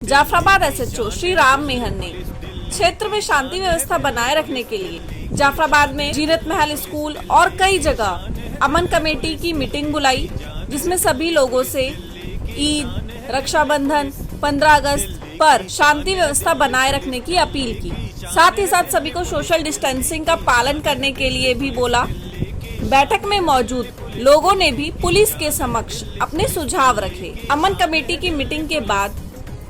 Jafrabad SHO Shri Ram मेहर ने क्षेत्र में शांति व्यवस्था बनाए रखने के लिए जाफराबाद में जीनत महल स्कूल और कई जगह अमन कमेटी की मीटिंग बुलाई, जिसमें सभी लोगों से ईद, रक्षाबंधन, 15 अगस्त पर शांति व्यवस्था बनाए रखने की अपील की। साथ ही साथ सभी को सोशल डिस्टेंसिंग का पालन करने के लिए भी बोला। बैठक में मौजूद लोगों ने भी पुलिस के समक्ष अपने सुझाव रखे। अमन कमेटी की मीटिंग के बाद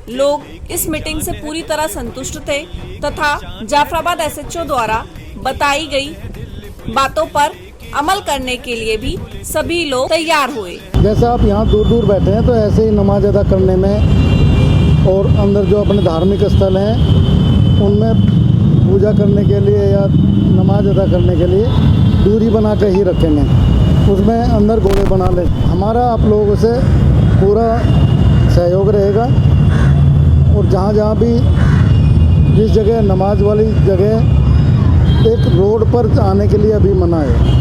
लोग इस मीटिंग से पूरी तरह संतुष्ट थे तथा जाफराबाद एसएचओ द्वारा बताई गई बातों पर अमल करने के लिए भी सभी लोग तैयार हुए। जैसे आप यहाँ दूर दूर बैठे हैं तो ऐसे ही नमाज अदा करने में और अंदर जो अपने धार्मिक स्थल हैं उनमें पूजा करने के लिए या नमाज अदा करने के लिए दूरी बना के ही रखेंगे, उसमें अंदर गोले बना लें। हमारा आप लोगों से पूरा सहयोग रहेगा और जहाँ जहाँ भी जिस जगह नमाज वाली जगह एक रोड पर आने के लिए अभी मना है।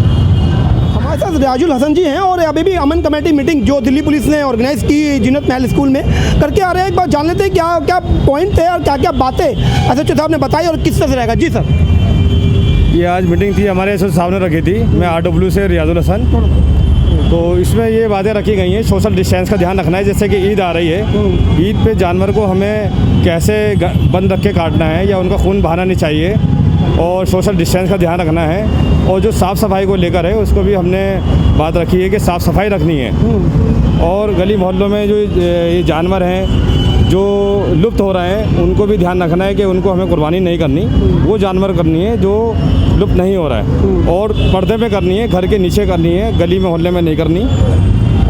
हमारे साथ रियाजुल हसन जी हैं और अभी भी अमन कमेटी मीटिंग जो दिल्ली पुलिस ने ऑर्गेनाइज की जीनत महल स्कूल में करके आ रहे हैं। एक बार जान लेते हैं क्या क्या पॉइंट थे और क्या क्या बातें एसएचओ साहब ने बताई और किस तरह से रहेगा। जी सर, ये आज मीटिंग थी हमारे एसएचओ साहब ने रखी थी। मैं आरडब्ल्यू से रियाजुल हसन। तो इसमें ये बातें रखी गई हैं, सोशल डिस्टेंस का ध्यान रखना है। जैसे कि ईद आ रही है, ईद पे जानवर को हमें कैसे बंद रख के काटना है या उनका खून बहाना नहीं चाहिए और सोशल डिस्टेंस का ध्यान रखना है। और जो साफ़ सफाई को लेकर है उसको भी हमने बात रखी है कि साफ़ सफाई रखनी है। और गली मोहल्लों में जो ये जानवर हैं जो लुप्त हो रहे हैं उनको भी ध्यान रखना है कि उनको हमें कुर्बानी नहीं करनी, वो जानवर करनी है जो लुप्त नहीं हो रहा है। और पर्दे पे करनी है, घर के नीचे करनी है, गली मोहल्ले में नहीं करनी।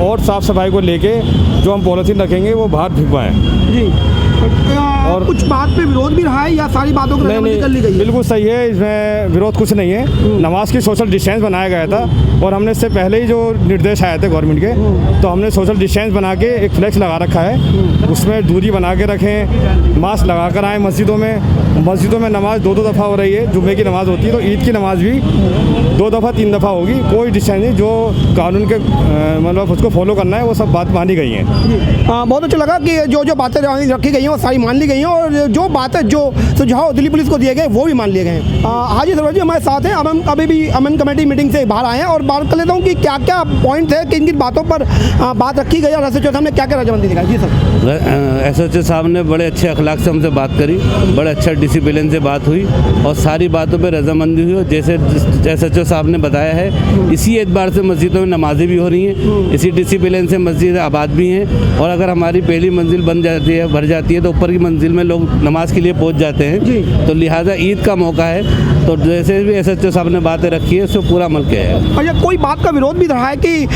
और साफ़ सफाई को लेके जो हम पॉलिथीन रखेंगे वो बाहर फेंकवाएँ जी। और कुछ बात पे विरोध भी रहा है या सारी बातों को रजामंदी कर ली गई है? बिल्कुल सही है, इसमें विरोध कुछ नहीं है। नमाज की सोशल डिस्टेंस बनाया गया था और हमने इससे पहले ही जो निर्देश आए थे गवर्नमेंट के, तो हमने सोशल डिस्टेंस बना के एक फ्लैक्स लगा रखा है, उसमें दूरी बना के रखें, मास्क लगा कर आएँ। मस्जिदों में नमाज 2-2 दफ़ा हो रही है, जुम्मे की नमाज़ होती है तो ईद की नमाज भी 2 दफ़ा 3 दफ़ा होगी। कोई डिस्टेंस नहीं, जो कानून के मतलब उसको फॉलो करना है वो सब बात मानी गई हैं। बहुत अच्छा लगा कि जो बातें रखी गई हैं वो सारी मान ली गई हैं और जो बातें जो सुझाव दिल्ली पुलिस को दिए गए वो भी मान लिए गए हैं। हाजी सरवर जी हमारे साथ हैं। अभी भी अमन कमेटी मीटिंग से बाहर आए हैं और बात कर लेता हूँ कि क्या क्या पॉइंट थे, किन किन बातों पर बात रखी गई और एसएचओ साहब ने क्या क्या रजामंदी दिखाई। जी सर, एसएचओ साहब ने बड़े अच्छे अखलाक से हमसे बात करी, बड़े अच्छा डिसिप्लिन से बात हुई और सारी बातों पर रजामंदी हुई। और जैसे एसएचओ साहब ने बताया है, इसी एतबार से मस्जिदों में नमाजें भी हो रही हैं, इसी डिसिप्लिन से मस्जिद आबाद भी हैं। और अगर हमारी पहली मंजिल बन जाती है, भर जाती है, तो ऊपर की मंजिल में लोग नमाज के लिए पहुंच जाते हैं। तो लिहाजा ईद का मौका है, तो जैसे भी एसएचओ साहब ने बातें रखी है उसको पूरा अमल किया है। और ये कोई बात का विरोध भी रहा है कि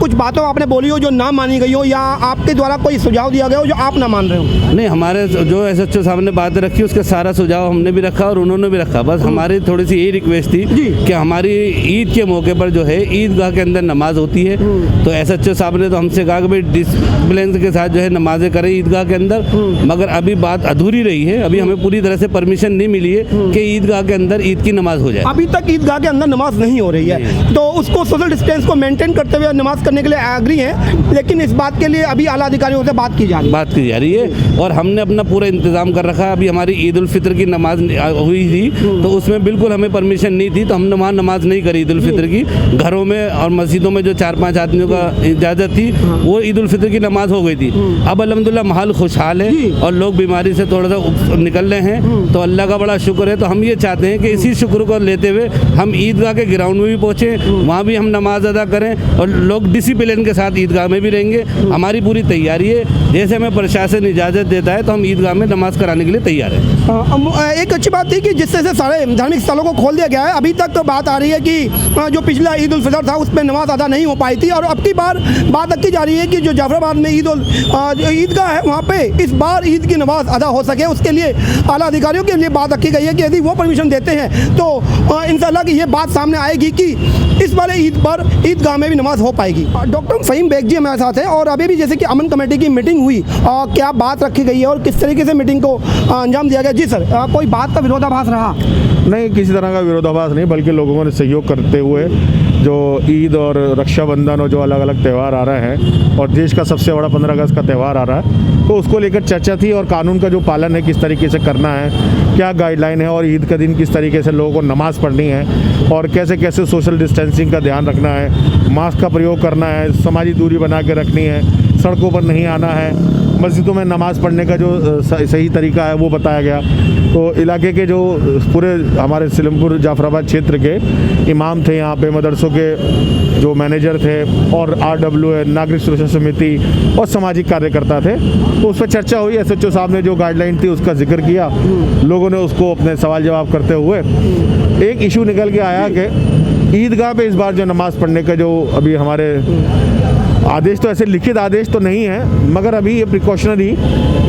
कुछ बातों आपने बोली हो जो ना मानी गई हो या आपके द्वारा कोई सुझाव दिया गया हो जो आप ना मान रहे हो? नहीं, हमारे जो एसएचओ साहब ने बातें रखी उसका सारा सुझाव हमने भी रखा और उन्होंने भी रखा। बस हमारी थोड़ी सी यही रिक्वेस्ट थी कि हमारी ईद के मौके पर जो है ईदगाह के अंदर नमाज होती है, तो एसएचओ साहब ने तो हमसे कहा कि भाई डिसिप्लिन के साथ जो है नमाजें करें ईदगाह के अंदर। मगर अभी बात अधूरी रही है, अभी हमें पूरी तरह से परमिशन नहीं मिली है कि ईदगाह के अंदर ईद की नमाज हो जाए। अभी तक ईदगाह के अंदर नमाज नहीं हो रही है, तो उसको सोशल डिस्टेंस को मेंटेन करते हुए नमाज करने के लिए एग्री हैं, लेकिन इस बात के लिए अभी आला अधिकारियों से बात की जा रही है और हमने अपना पूरा इंतजाम कर रखा है। अभी हमारी ईद उल फितर की नमाज हुई थी तो उसमें बिल्कुल हमें परमिशन नहीं थी, तो हमने वहाँ नमाज नहीं करी ईद उल फितर की। घरों में और मस्जिदों में जो 4-5 आदमियों का इजाज़त थी वो ईद उल फितर की नमाज हो गई थी। अब अल्हम्दुलिल्लाह माहौल खुशहाल है और लोग बीमारी से थोड़ा सा निकल रहे हैं, तो अल्लाह का बड़ा शुक्र है। तो हम ये चाहते हैं कि इसी शुक्र को लेते हुए हम ईदगाह के ग्राउंड में भी पहुँचें, वहाँ भी हम नमाज अदा करें और लोग डिसिप्लिन के साथ ईदगाह में भी रहेंगे। हमारी पूरी तैयारी है, जैसे हमें प्रशासन इजाज़त देता है तो हम ईदगाह में नमाज कराने के लिए तैयार हैं। एक अच्छी बात थी कि जिससे से सारे धार्मिक स्थलों को खोल दिया गया है। अभी तक बात आ रही है कि जो पिछला ईद उल फितर था उस पर नमाज अदा नहीं हो पाई थी और अब की बार बात रखी जा रही है कि जो जाफराबाद में ईदगाह है वहाँ पे इस बार ईद की नमाज बाधा हो सके, उसके लिए आला अधिकारियों के लिए बात रखी गई है कि यदि वो परमिशन देते हैं तो इंशाल्लाह कि ये बात सामने आएगी कि इस वाले ईद पर ईदगाह में भी नमाज हो पाएगी। डॉक्टर फ़हीम बेग जी हमारे साथ हैं और अभी भी जैसे कि अमन कमेटी की मीटिंग हुई, क्या बात रखी गई है और किस तरीके से मीटिंग को अंजाम दिया गया? जी सर, कोई बात का विरोधाभास रहा? नहीं, किसी तरह का विरोधाभास नहीं, बल्कि लोगों ने सहयोग करते हुए जो ईद और रक्षाबंधन और जो अलग अलग त्यौहार आ रहे हैं और देश का सबसे बड़ा 15 अगस्त का त्यौहार आ रहा है, तो उसको लेकर चर्चा थी और कानून का जो पालन है किस तरीके से करना है, क्या गाइडलाइन है और ईद के दिन किस तरीके से लोगों को नमाज़ पढ़नी है और कैसे कैसे सोशल डिस्टेंसिंग का ध्यान रखना है, मास्क का प्रयोग करना है, समाजी दूरी बना के रखनी है, सड़कों पर नहीं आना है, मस्जिदों में नमाज़ पढ़ने का जो सही तरीका है वो बताया गया। तो इलाके के जो पूरे हमारे सिलमपुर जाफराबाद क्षेत्र के इमाम थे, यहाँ पे मदरसों के जो मैनेजर थे और RWA नागरिक सुरक्षा समिति और सामाजिक कार्यकर्ता थे, तो उस पर चर्चा हुई। SHO साहब ने जो गाइडलाइन थी उसका जिक्र किया, लोगों ने उसको अपने सवाल जवाब करते हुए एक इशू निकल के आया कि ईदगाह पे इस बार जो नमाज़ पढ़ने का जो अभी हमारे आदेश, तो ऐसे लिखित आदेश तो नहीं है, मगर अभी ये प्रिकॉशनरी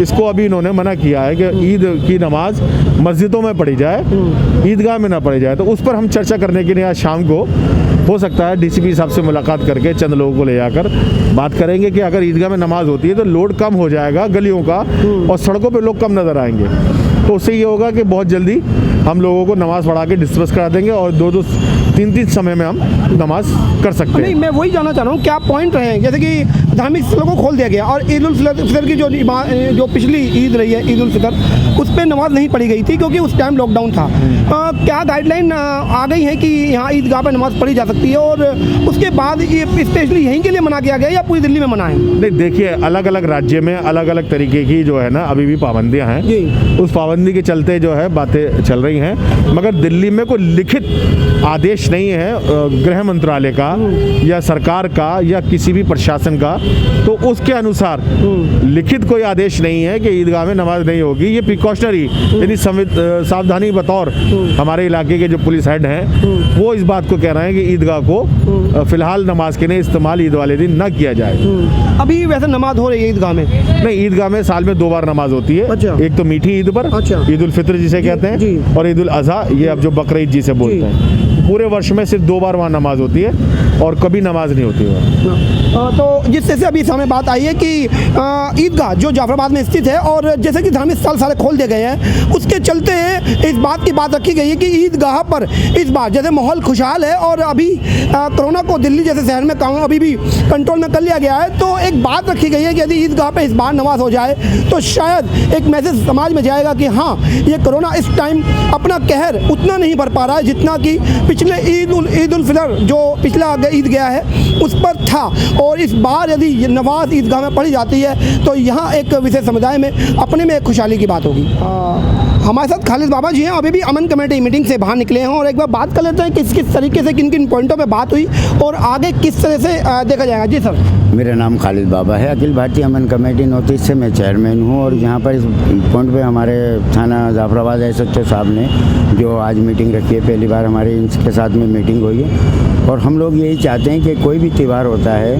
इसको अभी इन्होंने मना किया है कि ईद की नमाज मस्जिदों में पढ़ी जाए, ईदगाह में ना पढ़ी जाए। तो उस पर हम चर्चा करने के लिए आज शाम को हो सकता है DCP साहब से मुलाकात करके चंद लोगों को ले जाकर बात करेंगे कि अगर ईदगाह में नमाज होती है तो लोड कम हो जाएगा गलियों का और सड़कों पर लोग कम नज़र आएंगे। तो उससे ये होगा कि बहुत जल्दी हम लोगों को नमाज़ पढ़ा के डिस्पर्स करा देंगे और 2-2 3-3 समय में हम नमाज कर सकते हैं। नहीं, मैं वही जानना चाह रहा हूँ, क्या पॉइंट रहे हैं? जैसे कि धार्मिक स्थलों को खोल दिया गया और ईद उल फितर की जो पिछली ईद रही है, ईद उल फितर, उस पर नमाज नहीं पढ़ी गई थी क्योंकि उस टाइम लॉकडाउन था। क्या गाइडलाइन आ गई है कि यहाँ ईदगाह पर नमाज पढ़ी जा सकती है और उसके बाद ये स्पेशली यहीं के लिए मना किया गया या पूरी दिल्ली में मना है? नहीं, देखिए, अलग अलग राज्य में अलग अलग तरीके की जो है ना अभी भी पाबंदियाँ हैं। उस पाबंदी के चलते जो है बातें चल रही हैं, मगर दिल्ली में कोई लिखित आदेश नहीं है गृह मंत्रालय का या सरकार का या किसी भी प्रशासन का, तो उसके अनुसार लिखित कोई आदेश नहीं है कि ईदगाह में नमाज नहीं होगी। ये प्रिकॉशनरी यानी सावधानी बतौर हमारे इलाके के जो पुलिस हेड हैं वो इस बात को कह रहे हैं कि ईदगाह को फिलहाल नमाज के लिए इस्तेमाल ईद वाले दिन न किया जाए। अभी वैसे नमाज हो रही है ईदगाह में? नहीं, ईदगाह में साल में 2 बार नमाज होती है। अच्छा। एक तो मीठी ईद पर, ईद उल फितर जिसे कहते हैं, और ईद उल अज़हा, ये अब जो बकरीद जी से बोलते हैं। पूरे वर्ष में सिर्फ 2 बार वहाँ नमाज होती है और कभी नमाज नहीं होती है। तो जिससे से अभी सामने बात आई है कि ईदगाह जो जाफराबाद में स्थित है और जैसे कि धार्मिक स्थल सारे खोल दिए गए हैं, उसके चलते इस बात की बात रखी गई है कि ईदगाह पर इस बार जैसे माहौल खुशहाल है और अभी कोरोना को दिल्ली जैसे शहर में अभी भी कंट्रोल में कर लिया गया है, तो एक बात रखी गई है कि यदि ईदगाह पर इस बार नमाज हो जाए तो शायद एक मैसेज समाज में जाएगा कि हाँ, ये कोरोना इस टाइम अपना कहर उतना नहीं भर पा रहा है जितना कि पिछले ईद उल फितर जो पिछला ईद गया है उस पर था। और इस बार यदि नमाज ईदगाह में पढ़ी जाती है तो यहाँ एक विशेष समुदाय में अपने में एक खुशहाली की बात होगी। हमारे साथ खालिद बाबा जी हैं, अभी भी अमन कमेटी मीटिंग से बाहर निकले हैं और एक बार बात कर लेते हैं किस किस तरीके से किन किन पॉइंटों पे बात हुई और आगे किस तरह से देखा जाएगा। जी सर। मेरा नाम खालिद बाबा है, अखिल भारतीय अमन कमेटी नॉर्थ ईस्ट से मैं चेयरमैन हूँ और यहाँ पर इस पॉइंट पे हमारे थाना जाफराबाद SHO साहब ने जो आज मीटिंग रखी है, पहली बार हमारी इनके साथ में मीटिंग हुई है। और हम लोग यही चाहते हैं कि कोई भी त्यौहार होता है,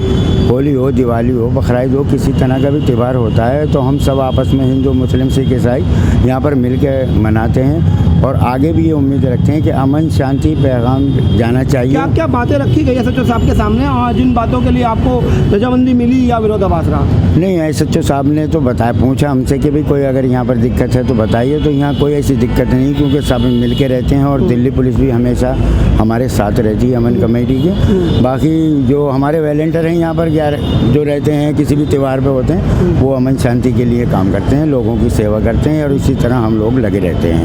होली हो, दिवाली हो, बकरीद हो, किसी तरह का भी त्यौहार होता है तो हम सब आपस में हिंदू मुस्लिम सिख ईसाई यहाँ पर मिल के मनाते हैं और आगे भी ये उम्मीद रखते हैं कि अमन शांति पैगाम जाना चाहिए। क्या क्या बातें रखी गई SHO साहब के सामने और जिन बातों के लिए आपको रजामंदी मिली या विरोधाभास रहा? नहीं, SHO साहब ने तो बताया, पूछा हमसे कि भाई कोई अगर यहाँ पर दिक्कत है तो बताइए, तो यहाँ कोई ऐसी दिक्कत नहीं क्योंकि सब मिल के रहते हैं और दिल्ली पुलिस भी हमेशा हमारे साथ रहती है अमन कमेटी के। बाकी जो हमारे वॉलंटियर हैं यहाँ पर जो रहते हैं किसी भी त्यौहार पे होते हैं वो अमन शांति के लिए काम करते हैं, लोगों की सेवा करते हैं और इसी तरह हम लोग लगे रहते हैं।